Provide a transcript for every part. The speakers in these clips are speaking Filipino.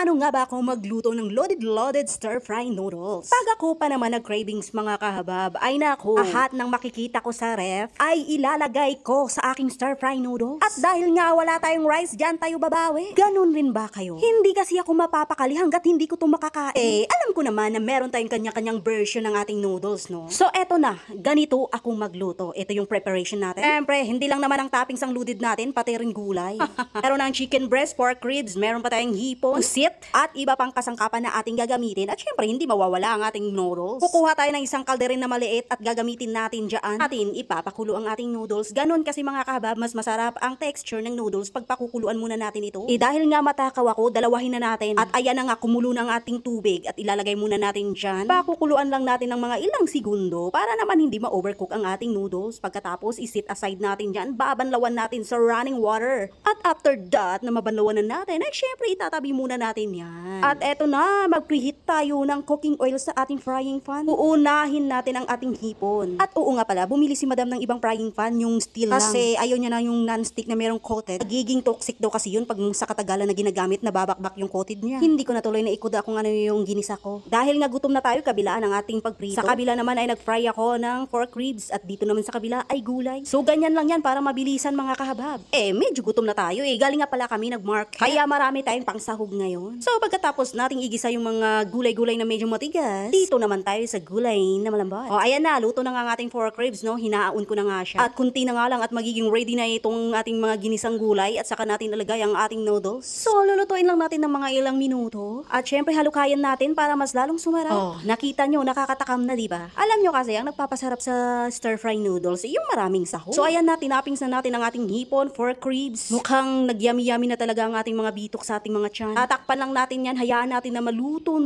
Paano nga ba ako magluto ng loaded stir-fry noodles? Pag ako pa naman nag-cravings mga kahabab, ay nako, lahat ng makikita ko sa ref ay ilalagay ko sa aking stir-fry noodles. At dahil nga wala tayong rice, dyan tayo babawi. Ganun rin ba kayo? Hindi kasi ako mapapakali hanggat hindi ko ito makakain. Alam ko naman na meron tayong kanya-kanyang version ng ating noodles, no? So eto na, ganito ako magluto. Ito yung preparation natin. Siyempre, hindi lang naman ang toppings ang loaded natin, pati rin gulay. Meron ng chicken breast, pork ribs, meron pa tayong hipon, pusit, at iba pang kasangkapan na ating gagamitin. At syempre, hindi mawawala ang ating noodles. Kukuha tayo ng isang kalderin na maliit at gagamitin natin dyan. Atin ipapakulo ang ating noodles. Ganon kasi mga kahabab, mas masarap ang texture ng noodles pag pakukuluan muna natin ito. Dahil nga matakaw ako, dalawahin na natin. At ayan na nga, kumulo ng ating tubig at ilalagay muna natin dyan. Pakukuluan lang natin ng mga ilang segundo para naman hindi ma-overcook ang ating noodles. Pagkatapos, isit aside natin dyan, babanlawan natin sa running water. At after that, na mabanlawan na natin, ay syempre itatabi muna natin yan. At eto na, mag-preheat tayo ng cooking oil sa ating frying pan. Uunahin natin ang ating hipon. At oo nga pala, bumili si madam ng ibang frying pan, yung steel lang. Kasi ayaw niya na yung non-stick na merong coated. Nagiging toxic daw kasi yun pag sa katagalan na ginagamit, nababakbak yung coated niya. Hindi ko na tuloy na ikuda kung ano yung ginisa ko. Dahil nga gutom na tayo, kabilaan ang ating pagprito. Sa kabila naman ay nag-fry ako ng pork ribs at dito naman sa kabila ay gulay. So ganyan lang yan para mabilisan mga kahabab. Medyo gutom na tayo galing nga pala kami nag-market. Kaya marami tayong pangsahog ngayon. So pagkatapos nating igisa yung mga gulay-gulay na medyo matigas, dito naman tayo sa gulay na malambot. Ayan na, luto na nga ang ating pork ribs, no? Hinaon ko na nga siya. At kunti na nga lang at magiging ready na itong ating mga ginisang gulay at saka natin ilagay ang ating noodles. So lulutuin lang natin ng mga ilang minuto. At syempre halukayan natin para mas lalong sumarap. Nakita nyo, nakakatakam na, diba? Alam nyo kasi, ang nagpapasarap sa stir-fry noodles, yung maraming sahog. So ayan na, tinapings na natin ang ating hipon, pork ribs. Mukhang nagyami-yami na talaga ang ating mga bitok sa ating mga tiyan. Tatakpan lang natin yan, hayaan natin na maluto,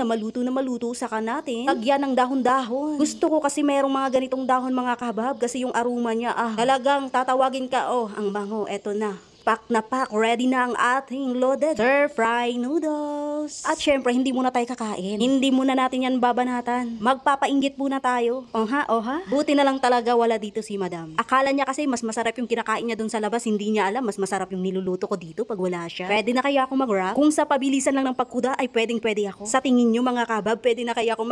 saka natin lagyan ng dahon-dahon. Gusto ko kasi merong mga ganitong dahon mga kahabab kasi yung aroma niya, talagang tatawagin ka, ang bango, eto na. Pak na pak, ready na ang ating loaded stir-fry noodles. At syempre, hindi muna tayo kakain. Hindi muna natin yan babanatan. Magpapainggit muna tayo. Oha. Buti na lang talaga wala dito si madam. Akala niya kasi mas masarap yung kinakain niya dun sa labas. Hindi niya alam, mas masarap yung niluluto ko dito pag wala siya. Pwede na kaya ako mag-wrap? Kung sa pabilisan lang ng pagkuda ay pwede ako. Sa tingin niyo mga kabab, pwede na kaya ako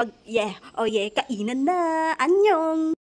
kainan na. Anyong!